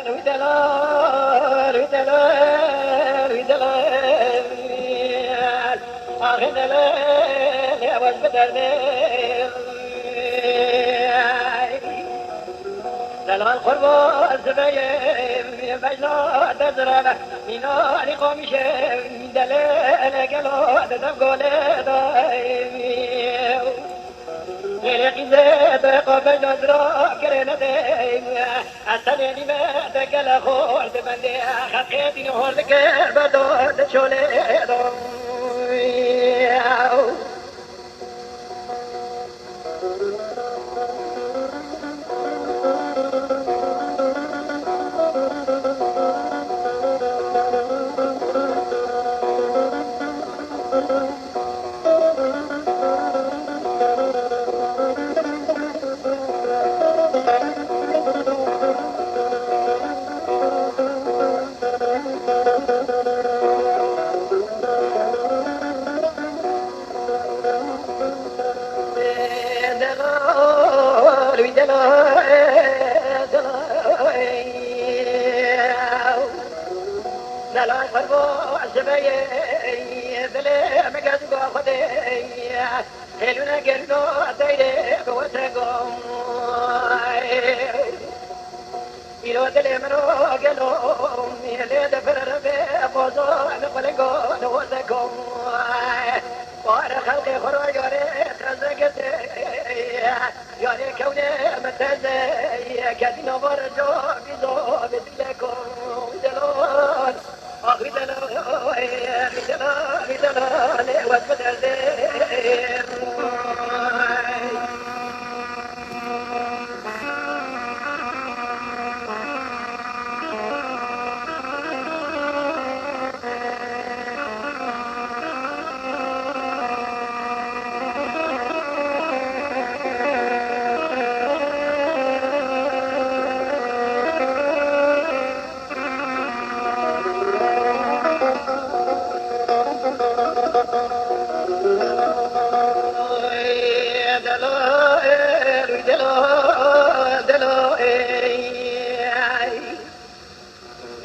ودلال ودلال ودلال آخر دلال يا وش بدلال دلال قربان الزباين بجنا تزرع مينا لقوم شيء دلال قالوا تدبقوا لدايم يلقي زاد قبل نظرة كرنا دايم أصلني ما تقل خور تبندي خطيتي نهار ذكر بدو تشولي دو لا فربو عزبي بلا مقاد باخدي هلونا قلنا دايري بوتقوم إلو دلي منو قلوم يلي دفر ربي بوزو نقلقو نوزقوم وارا خلقي خرو يوري ترزقتي يوري كوني متزي كدنا برجو بيزو بدلكم دلون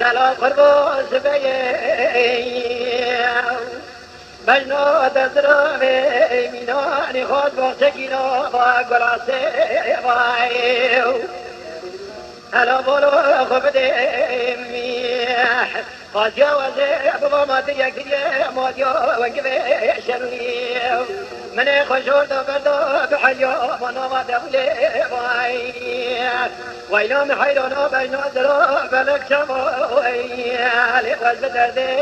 دلال قربان سبيم بجنا تزرمي مینانی خود بختگینا با گلاسه بایو هلا بولو خوب دیمی قاضیا وزه بابا مادر یکیه مادیا وگه شرویو من خوشور دا بردا بحیا مانا ما دوله بای ویلا محیرانا بجنا درا بلک شما ویلی غزب درده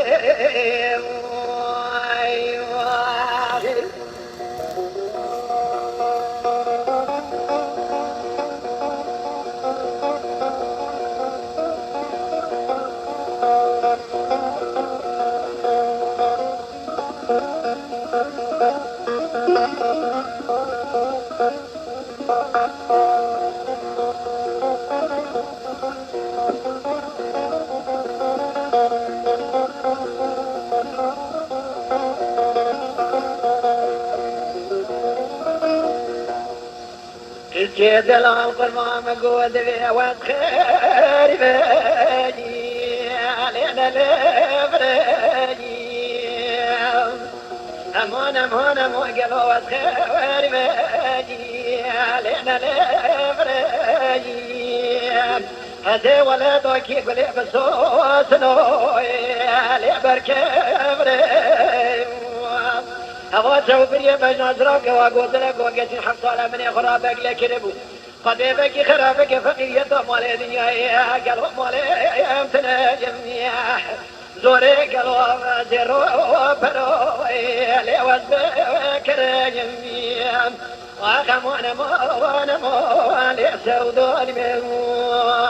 كي دلال قرما مقود بي واتخير بيجي علينا لفريجي أمون قلو واتخير بيجي علينا لفريجي هدي ولدك يقولي بصوت نوي علي بركبري هوا توبري بجنازرك وقودلك وقتي حفص على من خرابك لكربو قديبك خرابك فقير مالي دنيا قالوا مالي امتنا جميع زوري قالوا زيرو برو ليوز بكر جميع وخمونا مو ليسودوا الموي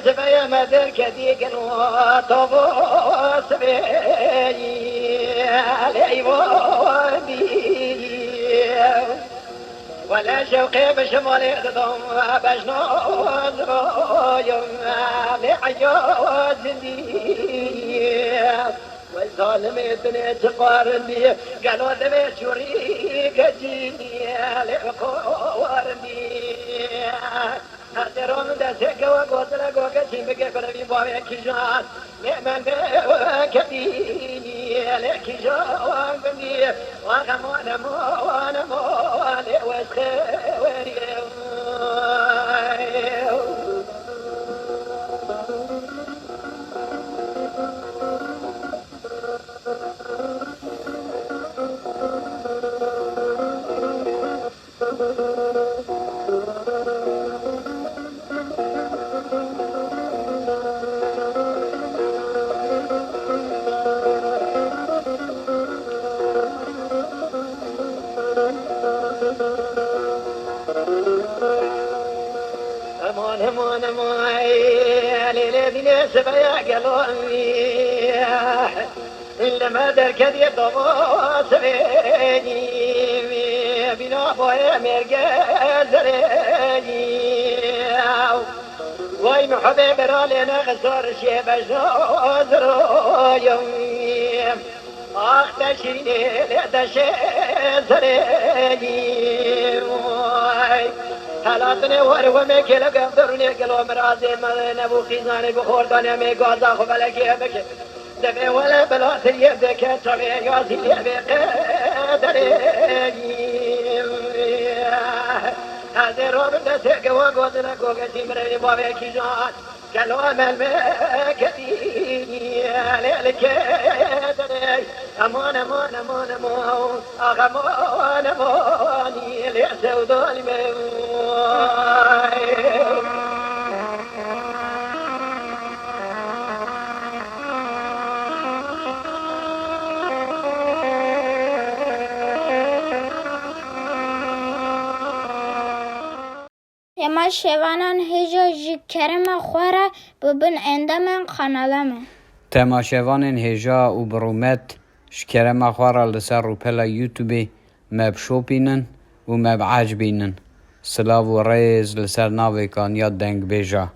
زبايا ما ذلك ديك طوبوس بي العيبودي ولا شوقي بشمالي ضم بجنوز رويم لعيوز دي والظالم الدنيا تقارني قالوا ذبي شوريك جيني لقوارني هاترون دسك وقوتلا قوكتين بقبرني بوابي كيجان لمن كديني لكيجان بني وغمونا مونا موالي وسخوري أمان ليلة سبايا قلوبي لما دركت يطبو سبيني بنا بويا مرقى زريني واي محبب رالينا غزار شيب جنوزر يوم اختشيني لدشي زريني واي حالاتني ورومي كلا قدرني كلا مرازي نبو خيزاني بخورداني مي قازا خبالكي بكي دبي ولا بلا سيدك تبي يازي بقدري هذا روب دسك وقودنا قوقتي مرني بابي كيجان قالوا عمل مكتيني ليلك دري أمان أمان أمان أمان أغمان أماني ليسو ظالمي تما شوانان هجا جی کرم خوره ببن اندامن قنالمه تما شوانان هجا و برومت شکرم خوره لسر رو پلا یوتیوبی مب شوپینن و مب عجبینن سلاو و ریز لسر ناوی کان یاد دنگ بیجا